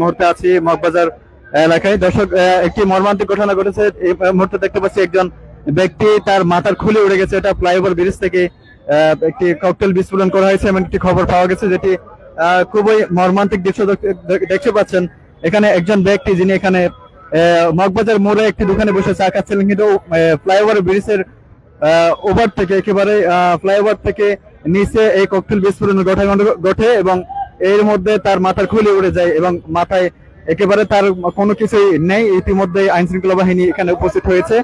মুহূর্তে আছি মগবাজার এলাকায়। দর্শক, একটি মর্মান্তিক ঘটনা ঘটেছে। এই মুহূর্তে দেখতে পাচ্ছি একজন ব্যক্তি তার মাথার খুলে উড়ে গেছে। এটা ফ্লাইওভার ব্রিজ থেকে একটি ককটেল বিস্ফোরণ করা হয়েছে এমন একটি খবর পাওয়া গেছে, যেটি খুবই মর্মান্তিক দৃশ্য দেখতে পাচ্ছেন। এখানে একজন ব্যক্তি যিনি এখানে মগবাজার মোড়ে একটি দোকানে বসে চা খাচ্ছিলেন, কিন্তু ফ্লাইওভার ব্রিজের ওভার থেকে একেবারে ফ্লাইওভার থেকে নিচে এই ককটেল বিস্ফোরণ ঘটে এবং এর মধ্যে তার মাথার খুলে উড়ে যায় এবং মাথায় একেবারে তার কোনো কিছুই নেই। ইতিমধ্যে আইন শৃঙ্খলা বাহিনী এখানে উপস্থিত হয়েছে।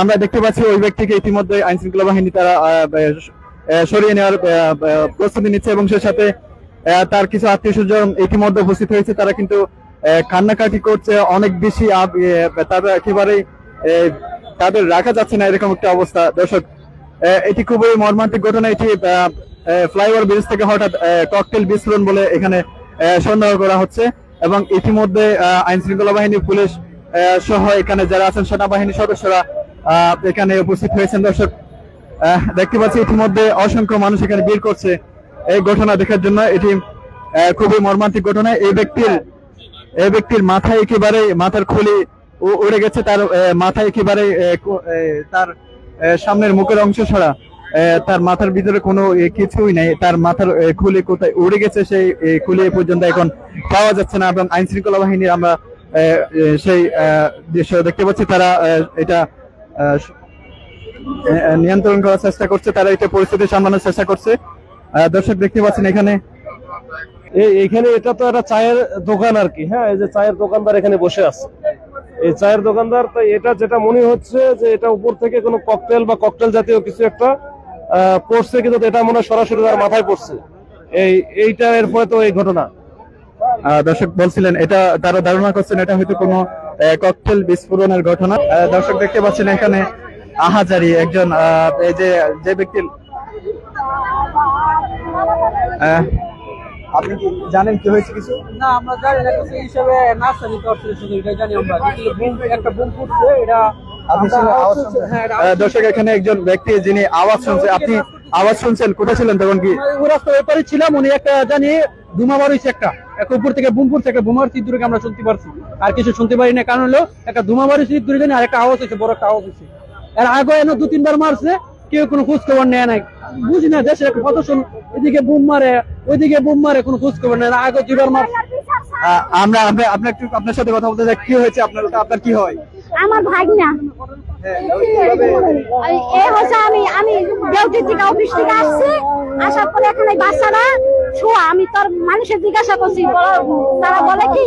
আমরা দেখতে পাচ্ছি ওই ব্যক্তিকে ইতিমধ্যে আইন শৃঙ্খলা বাহিনী তারা সরিয়ে নেওয়ার প্রস্তুতি নিচ্ছে এবং সে সাথে তার কিছু আত্মীয় স্বজন ইতিমধ্যে উপস্থিত হয়েছে। তারা কিন্তু কান্নাকাটি করছে অনেক বেশি। তারা একেবারে তাদের রাখা যাচ্ছে না, এরকম একটা অবস্থা। দর্শক, এটি খুবই মর্মান্তিক ঘটনা। এটি ফ্লাইওভার ব্রিজ থেকে হঠাৎ ককটেল বিস্ফোরণ বলে এখানে সন্দেহ করা হচ্ছে এবং ইতিমধ্যে আইন শৃঙ্খলা বাহিনী, পুলিশ সহ এখানে যারা আছেন সেনাবাহিনীর সদস্যরা এখানে উপস্থিত হয়েছেন। দর্শক, দেখতে পাচ্ছি ইতিমধ্যে অসংখ্য মানুষ এখানে ভিড় করছে এই ঘটনা দেখার জন্য। এটি খুবই মর্মান্তিক ঘটনা। এই ব্যক্তির মাথায় একেবারে মাথার খুলি উড়ে গেছে। তার মাথায় একেবারে তার সামনের মুখের অংশ ছাড়া তার মাথার ভিতরে কোনো কিছুই নেই। তার মাথার খুলি কোথায় উড়ে গেছে সেই খুলি পর্যন্ত এখন পাওয়া যাচ্ছে না এবং আইন শৃঙ্খলা বাহিনীর আমরা সেই দৃশ্য দেখতে পাচ্ছি। তারা এটা নিয়ন্ত্রণ করার চেষ্টা করছে, তারা এটা পরিস্থিতি সামলানোর চেষ্টা করছে। দর্শক, দেখতে পাচ্ছেন এখানে এটা তো একটা চায়ের দোকান আর কি। হ্যাঁ, এই যে চায়ের দোকানদার এখানে বসে আছে, এই চায়ের দোকানদার। তো এটা যেটা মনে হচ্ছে যে এটা উপর থেকে কোনো ককটেল বা ককটেল জাতীয় কিছু একটা পড়ছে, কিন্তু এটা মনে হয় সরাসরি তার মাথায় পড়ছে। এইটা এর ফলে তো এই ঘটনা। দর্শক বলছিলেন এটা তারা ধারণা করছেন এটা হয়তো কোনো ককটেল বিস্ফোরণের ঘটনা। দর্শক, দেখতে পাচ্ছেন এখানে আহাজারি একজন এই যে ব্যক্তি। আপনি কি জানেন কি হয়েছে কিছু? না, আমরা জানি না কিছু হিসেবে নার্সারি করছে, শুধু এটা জানি আমরা। একটা বুম ফুটছে, এটা দর্শক, এখানে একজন ব্যক্তি যিনি আওয়াজ শুনছে। আপনি আওয়াজ শুনছেন, কোথায় ছিলেন তখন? কি রাস্তার ব্যাপারে ছিলাম, উনি একটা জানি ধুমা বাড়িছে, একটা উপর থেকে বুম ফুটছে, একটা বোমার চিত্রকে আমরা শুনতে পারছি, আর কিছু শুনতে পারি না। কারণ হলো একটা ধুমা বাড়ি চিত্র জানি, আর একটা আওয়াজ হয়েছে, বড় একটা আওয়াজ হয়েছে। এর আগে এনে 2-3 বার মারছে, কেউ কোনো খোঁজ খবর নেয় নাই। বুঝি না, দেশের একটা কত শুন, এদিকে বুম মারে ওইদিকে বুম মারে, কোনো খোঁজ খবর নেয়। আগে 2 বার মারছে। আমরা আপনার সাথে কথা বলতে চাই। কি হয়েছে আপনার কি হয়? আমার ভাগনা আমি ডিউটি থেকে অফিস থেকে আসছি, আসার পরে এখানে বাচ্চারা ছোঁয়া। আমি তোর মানুষের জিজ্ঞাসা করছি, তারা বলে কি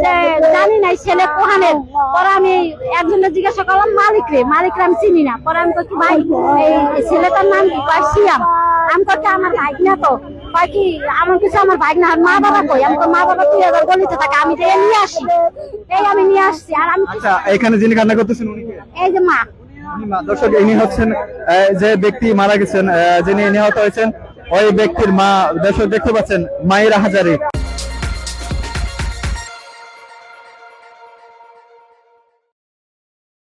যে জানি নাই ছেলে কোহানের। পরে আমি একজনের জিজ্ঞাসা করলাম মালিকরে আমি চিনি না। পরে আমি কি ভাই এই ছেলেটার নাম কি? সিয়াম। আমি তো আমার ভাগনা, তো কি আমার কিছু আমার ভাগনা। আর মা বাবা কই? আমি তো মা বাবা 2000 গলিতে থাকে, আমি যে নিয়ে আসি, আমি নিয়ে আসছি। আর আমি এখানে যিনি কান্না করতেছেন উনি কে? এই যে মা। দর্শক, ইনি হচ্ছেন যে ব্যক্তি মারা গেছেন, যিনি নিহত হয়েছেন, ওই ব্যক্তির মা। দর্শক, দেখতে পাচ্ছেন মায়েরা হাজারি।